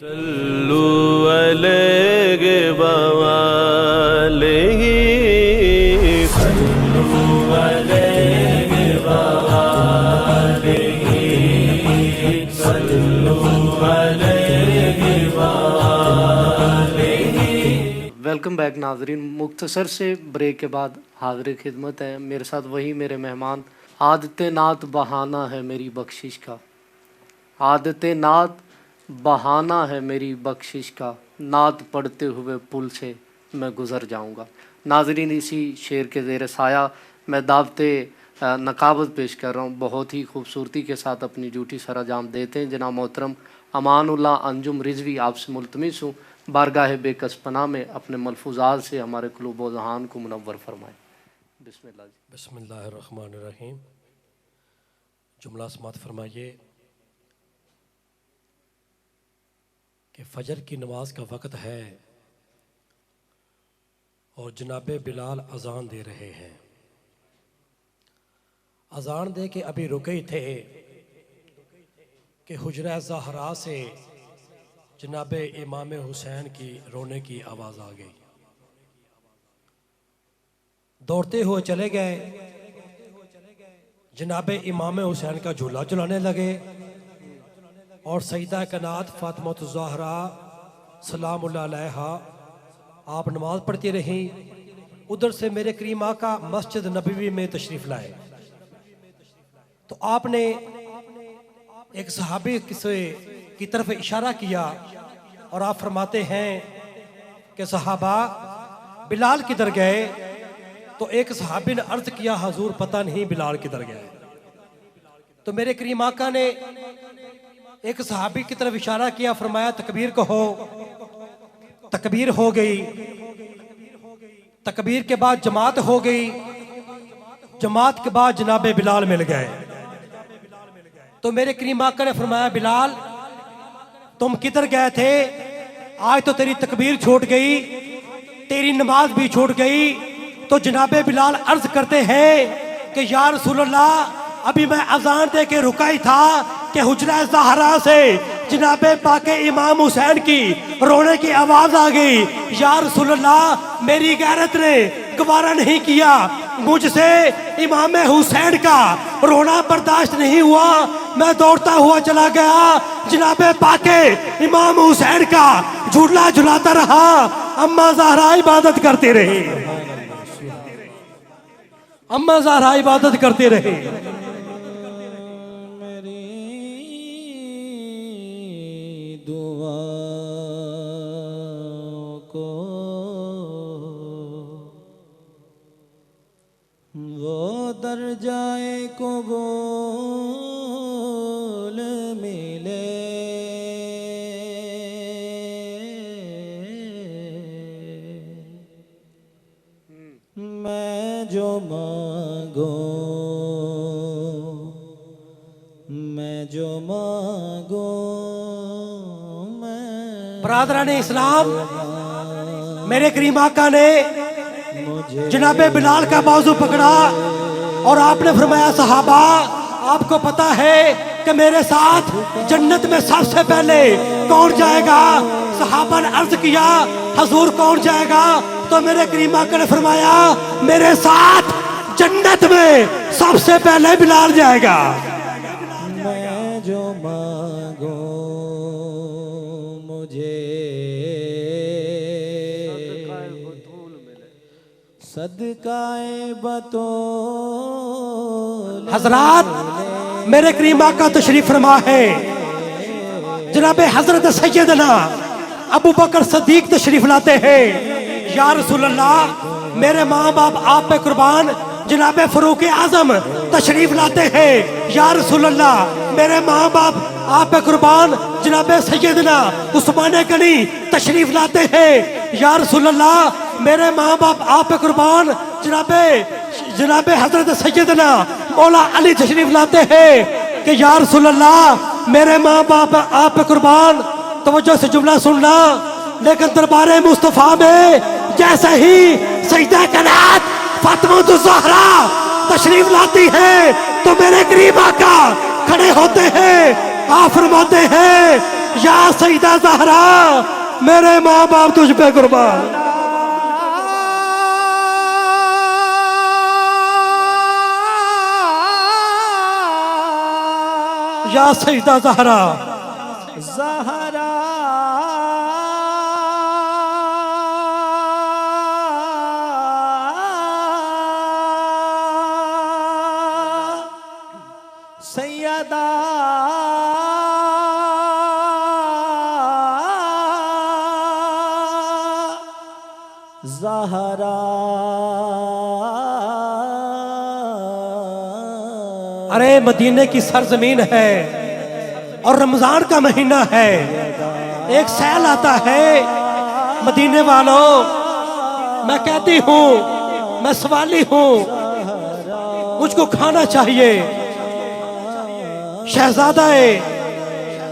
صلوا عليه وآله صلوا عليه وآله صلوا عليه وآله. ویلکم بیک ناظرین، مختصر سے بریک کے بعد حاضر خدمت ہے. میرے ساتھ وہی میرے مہمان. عادت نعت بہانہ ہے میری بخشش کا، عادت نعت بہانہ ہے میری بخشش کا، نعت پڑھتے ہوئے پل سے میں گزر جاؤں گا. ناظرین، اسی شعر کے زیر سایہ میں دعوت نقابت پیش کر رہا ہوں. بہت ہی خوبصورتی کے ساتھ اپنی ڈیوٹی سر انجام دیتے ہیں جناب محترم امان اللہ انجم رضوی. آپ سے ملتمس ہوں بارگاہ بے کس پناہ میں اپنے ملفوظات سے ہمارے قلوب و ذہان کو منور فرمائیں. بسم اللہ جی. بسم اللہ الرحمن الرحیم. جملہ سماعت فرمائیے کہ فجر کی نماز کا وقت ہے اور جناب بلال اذان دے رہے ہیں. اذان دے کے ابھی رکے ہی تھے کہ حجرہ زہرا سے جناب امام حسین کی رونے کی آواز آ گئی. دوڑتے ہوئے چلے گئے، جناب امام حسین کا جھولا جلانے لگے اور سیدہ کائنات فاطمہ الزہرا سلام اللہ علیہا آپ نماز پڑھتی رہیں. ادھر سے میرے کریم آقا مسجد نبوی میں تشریف لائے تو آپ نے ایک صحابی کی طرف اشارہ کیا اور آپ فرماتے ہیں کہ صحابہ بلال کدھر گئے؟ تو ایک صحابی نے عرض کیا حضور پتہ نہیں بلال کدھر گئے. تو میرے کریم آقا نے ایک صحابی کی طرف اشارہ کیا، فرمایا تکبیر کہو. تکبیر ہو گئی، تکبیر کے بعد جماعت ہو گئی، جماعت کے بعد جناب بلال مل گئے. تو میرے کریم آقا نے فرمایا بلال تم کدھر گئے تھے؟ آج تو تیری تکبیر چھوٹ گئی، تیری نماز بھی چھوٹ گئی. تو جناب بلال عرض کرتے ہیں کہ یا رسول اللہ ابھی میں اذان دے کے رکا ہی تھا کہ حجرہ زہرا سے جناب پاک امام حسین کی رونے کی آواز آ گئی. یا رسول اللہ میری غیرت نے گوارا نہیں کیا، مجھ سے امام حسین کا رونا برداشت نہیں ہوا، میں دوڑتا ہوا چلا گیا، جناب پاک امام حسین کا جھولا جھلاتا رہا. اما زہرا عبادت کرتے رہے، اما زہرا عبادت کرتے رہے. درجائے قبول ملے، میں جو مانگوں، میں جو مانگوں میں. برادران اسلام، میرے کریم آقا نے جناب بلال کا بازو پکڑا اور آپ نے فرمایا صحابہ آپ کو پتا ہے کہ میرے ساتھ جنت میں سب سے پہلے کون جائے گا؟ صحابہ نے عرض کیا حضور کون جائے گا؟ تو میرے کریم آقا نے فرمایا میرے ساتھ جنت میں سب سے پہلے بلال جائے گا. میں جو مانگوں مجھے صدقائے بطول. حضرات میرے کریم آقا تشریف فرما ہے، جناب حضرت سیدنا ابو بکر صدیق تشریف لاتے ہیں. یا رسول اللہ میرے ماں باپ آپ پہ قربان، جناب فاروق اعظم تشریف لاتے ہیں. یا رسول اللہ میرے ماں باپ آپ پہ قربان، جناب سیدنا عثمان غنی تشریف لاتے ہیں. یا رسول اللہ میرے ماں باپ آپ پہ قربان، جناب حضرت سیدنا مولا علی تشریف لاتے ہیں کہ یا رسول اللہ میرے ماں باپ آپ پہ قربان. توجہ سے جملہ سننا، لیکن دربار مصطفیٰ میں جیسے ہی سیدہ کائنات فاطمہ الزہرا تشریف لاتی ہے تو میرے کریم آقا کھڑے ہوتے ہیں. آپ فرماتے ہیں یا سیدہ زہرا میرے ماں باپ تجھ پہ قربان. یا سیدہ زہرا زہرا سیدہ زہرا. ارے مدینے کی سرزمین ہے اور رمضان کا مہینہ ہے, ایک سیل آتا ہے مدینے والوں. میں کہتی ہوں, میں سوالی ہوں, مجھ کو کھانا چاہیے. شہزادہ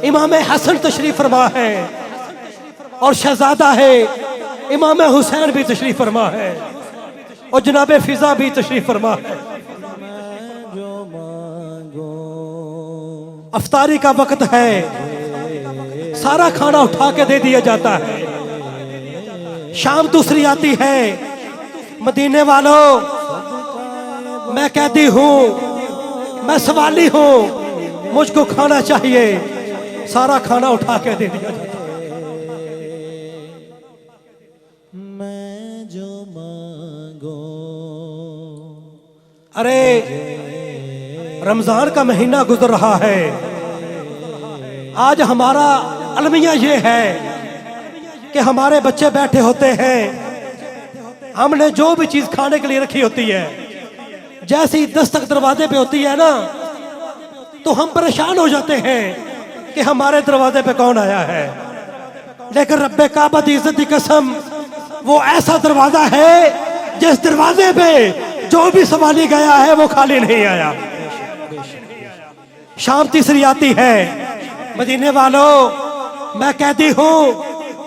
امام حسن تشریف فرما ہے اور شہزادہ ہے امام حسین بھی تشریف فرما ہے اور جناب فضا بھی تشریف فرما ہے. افطاری کا وقت ہے, سارا کھانا اٹھا کے دے دیا جاتا ہے. شام دوسری آتی ہے. مدینے والوں میں کہتی ہوں, میں سوالی ہوں, مجھ کو کھانا چاہیے. سارا کھانا اٹھا کے دے دیا جاتا ہے. میں جو مانگوں. ارے رمضان کا مہینہ گزر رہا ہے. آج ہمارا المیہ یہ ہے کہ ہمارے بچے بیٹھے ہوتے ہیں, ہم نے جو بھی چیز کھانے کے لیے رکھی ہوتی ہے, جیسی دستک دروازے پہ ہوتی ہے نا, تو ہم پریشان ہو جاتے ہیں کہ ہمارے دروازے پہ کون آیا ہے. لیکن رب کعبہ دی عزت کی قسم, وہ ایسا دروازہ ہے جس دروازے پہ جو بھی سوالی گیا ہے وہ خالی نہیں آیا. شام تیسری آتی ہے. مدینے والوں میں کہتی ہوں,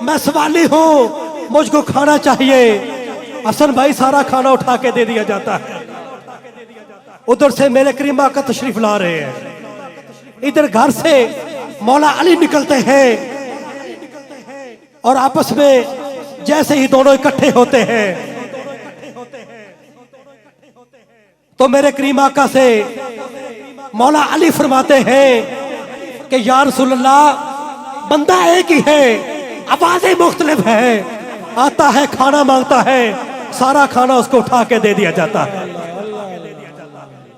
میں سوالی ہوں, مجھ کو کھانا چاہیے. حسن بھائی سارا کھانا اٹھا کے دے دیا جاتا ہے. ادھر سے میرے کریم آقا تشریف لا رہے ہیں, ادھر گھر سے مولا علی نکلتے ہیں اور آپس میں جیسے ہی دونوں اکٹھے ہوتے ہیں تو میرے کریم آقا سے مولا علی فرماتے ہیں کہ یا رسول اللہ, بندہ ایک ہی ہے, آوازیں مختلف ہیں, آتا ہے کھانا مانگتا ہے, سارا کھانا اس کو اٹھا کے دے دیا جاتا ہے.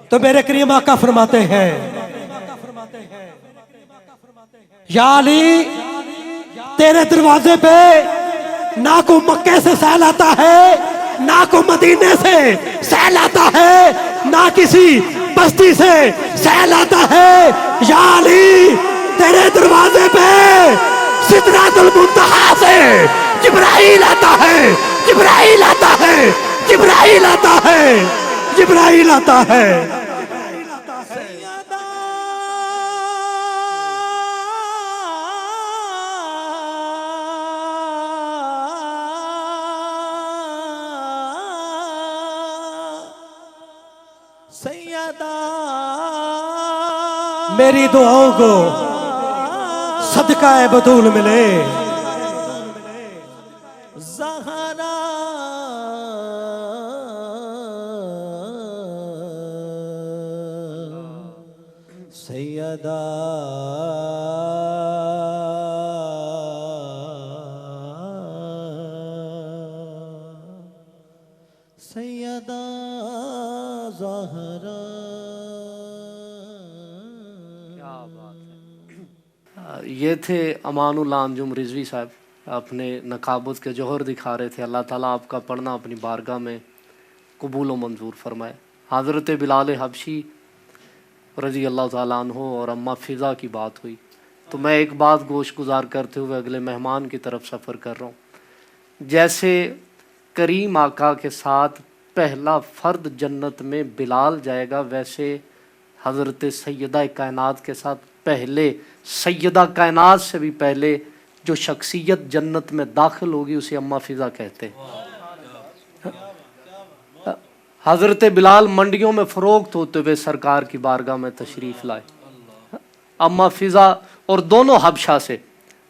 تو میرے کریم آقا فرماتے ہیں یا علی, تیرے دروازے پہ نہ کو مکے سے سیل آتا ہے, نہ کو مدینے سے سیل آتا ہے, نہ کسی بستی سے سیل آتا ہے. یا علی, تیرے دروازے پہ سدرۃ المنتہا سے جبرائیل آتا ہے, جبرائیل آتا ہے, جبرائیل آتا ہے, جبرائیل آتا ہے. میری دعاؤں کو صدقہ بطول ملے. زہرا سیدہ سیدہ زہرا. یہ تھے امان اللہ انجم رضوی صاحب, اپنے نقابت کے جوہر دکھا رہے تھے. اللہ تعالیٰ آپ کا پڑھنا اپنی بارگاہ میں قبول و منظور فرمائے. حضرت بلال حبشی رضی اللہ تعالیٰ عنہ اور اماں فضا کی بات ہوئی, تو میں ایک بات گوش گزار کرتے ہوئے اگلے مہمان کی طرف سفر کر رہا ہوں. جیسے کریم آقا کے ساتھ پہلا فرد جنت میں بلال جائے گا, ویسے حضرت سیدہ کائنات کے ساتھ پہلے سیدہ کائنات سے بھی پہلے جو شخصیت جنت میں داخل ہوگی اسے اماں فضا کہتے ہیں. حضرت بلال منڈیوں میں فروخت ہوتے ہوئے سرکار کی بارگاہ میں تشریف لائے. اماں فضا اور دونوں حبشہ سے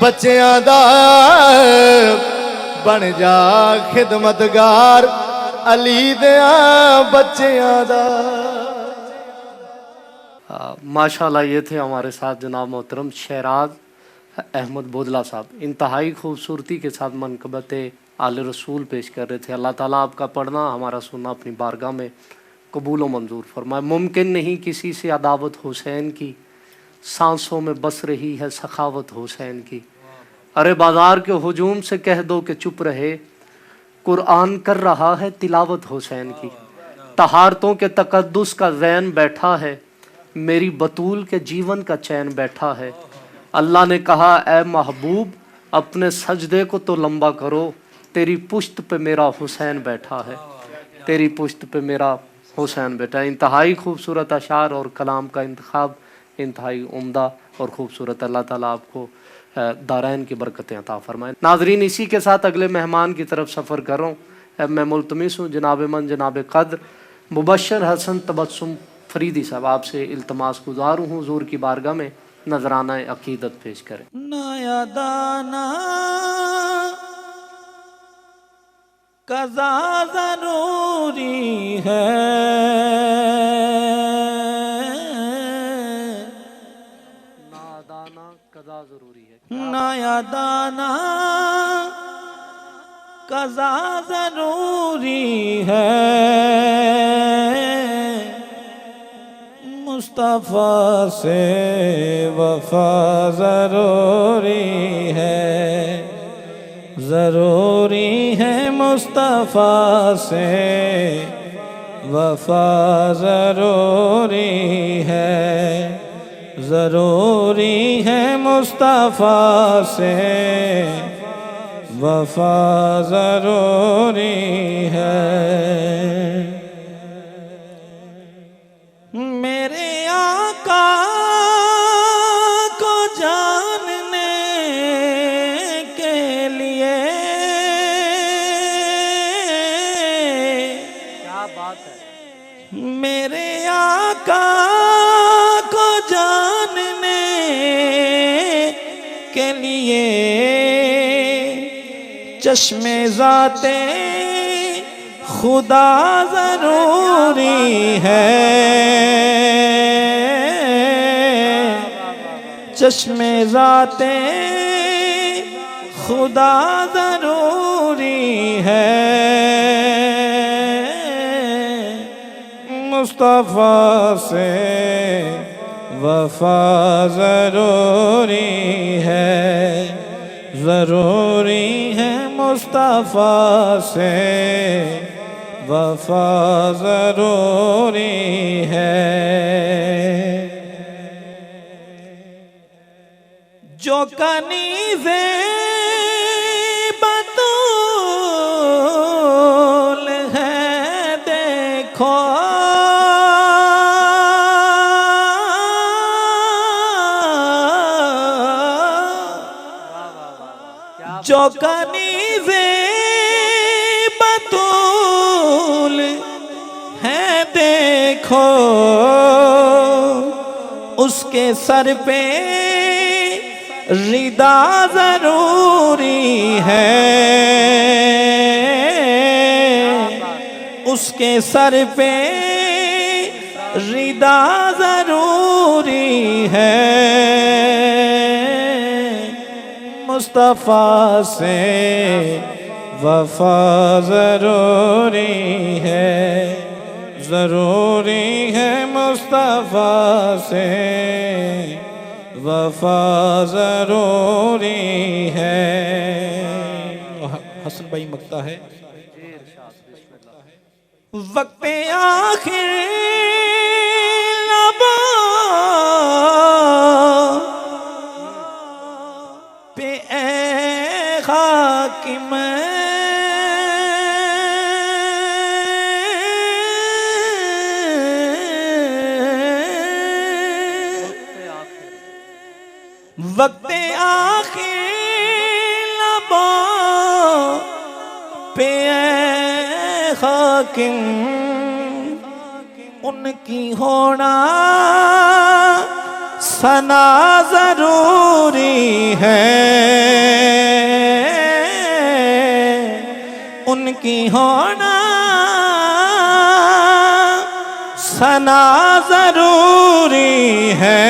بچیاں دا بن جا خدمتگار علی دیاں بچیاں دا۔ ماشاءاللہ یہ تھے ہمارے ساتھ جناب محترم شہراز احمد بودلہ صاحب، انتہائی خوبصورتی کے ساتھ منقبت آل رسول پیش کر رہے تھے۔ اللہ تعالیٰ آپ کا پڑھنا ہمارا سننا اپنی بارگاہ میں قبول و منظور فرمائے۔ ممکن نہیں کسی سے عداوت حسین کی، سانسوں میں بس رہی ہے سخاوت حسین کی۔ ارے بازار کے ہجوم سے کہہ دو کہ چپ رہے، قرآن کر رہا ہے تلاوت حسین کی۔ طہارتوں کے تقدس کا زین بیٹھا ہے، میری بطول کے جیون کا چین بیٹھا ہے۔ اللہ نے کہا اے محبوب اپنے سجدے کو تو لمبا کرو، تیری پشت پہ میرا حسین بیٹھا ہے، تیری پشت پہ میرا حسین بیٹھا ہے۔ انتہائی خوبصورت اشعار اور کلام کا انتخاب انتہائی عمدہ اور خوبصورت۔ اللہ تعالیٰ آپ کو دارین کی برکتیں عطا فرمائے۔ ناظرین اسی کے ساتھ اگلے مہمان کی طرف سفر کر رہا ہوں۔ میں ملتمس ہوں جناب من جناب قدر مبشر حسن تبسم فریدی صاحب، آپ سے التماس گزار ہوں حضور کی بارگاہ میں نذرانہ عقیدت پیش کریں۔ نیا دانا قضا ضروری ہے، نادانا قضا ضروری ہے۔ نیا دانا قضا ضروری ہے، مصطفیٰ سے وفا ضروری ہے، ضروری ہے مصطفیٰ سے وفا ضروری ہے، ضروری ہے مصطفیٰ سے وفا ضروری ہے۔ میرے آقا کو جاننے کے لیے کیا بات ہے، میرے آقا کو جاننے کے لیے چشم ذات خدا ضروری ہے، چشم ذات خدا ضروری ہے، مصطفیٰ سے وفا ضروری ہے، ضروری ہے مصطفیٰ سے وفا ضروری ہے۔ جو کنیز بطول ہے دیکھو، جو کنیز بطول ہے دیکھو، اس کے سر پہ ردا ضروری ہے، اس کے سر پہ ردا ضروری ہے، مصطفیٰ سے وفا ضروری ہے، ضروری ہے مصطفیٰ سے وفا ضروری ہے۔ حسن بھائی مکتا ہے وقت آخر لبوں پہ اے حاکم وقت آخر لبوں پہ اے حاکم، ان کی ہونا ثنا ضروری ہے ان کی ہونا ثنا ضروری ہے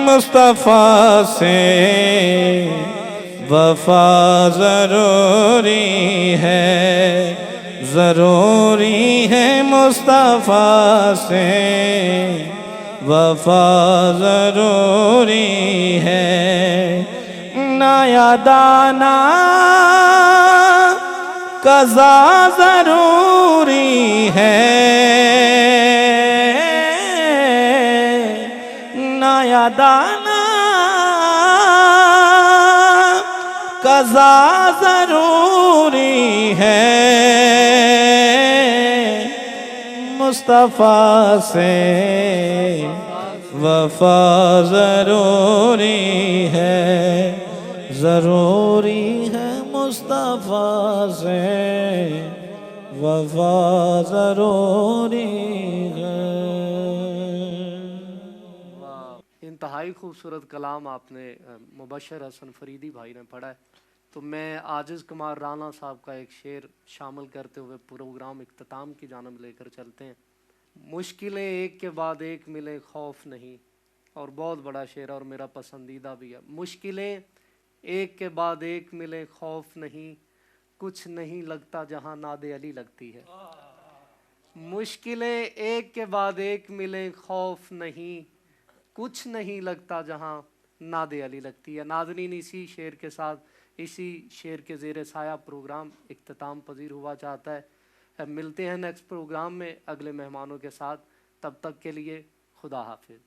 مصطفیٰ سے وفا ضروری ہے ضروری ہے مصطفیٰ سے وفا ضروری ہے نایادانہ قضا ضروری ہے نایادانہ قضا ضروری ہے مصطفیٰ سے وفا ضروری ہے ضروری ہے مصطفیٰ سے وفا ضروری ہے انتہائی خوبصورت کلام آپ نے مبشر حسن فریدی بھائی نے پڑھا ہے. تو میں عاجز کمار رانا صاحب کا ایک شعر شامل کرتے ہوئے پروگرام اختتام کی جانب لے کر چلتے ہیں. مشکلیں ایک کے بعد ایک ملے خوف نہیں, اور بہت بڑا شعر اور میرا پسندیدہ بھی ہے. مشکلیں ایک کے بعد ایک ملے خوف نہیں, کچھ نہیں لگتا جہاں ناد علی لگتی ہے. مشکلیں ایک کے بعد ایک ملے خوف نہیں, کچھ نہیں لگتا جہاں ناد علی لگتی ہے. ناظرین, اسی شعر کے ساتھ, اسی شعر کے زیر سایہ پروگرام اختتام پذیر ہوا چاہتا ہے. ملتے ہیں نیکسٹ پروگرام میں اگلے مہمانوں کے ساتھ. تب تک کے لیے خدا حافظ.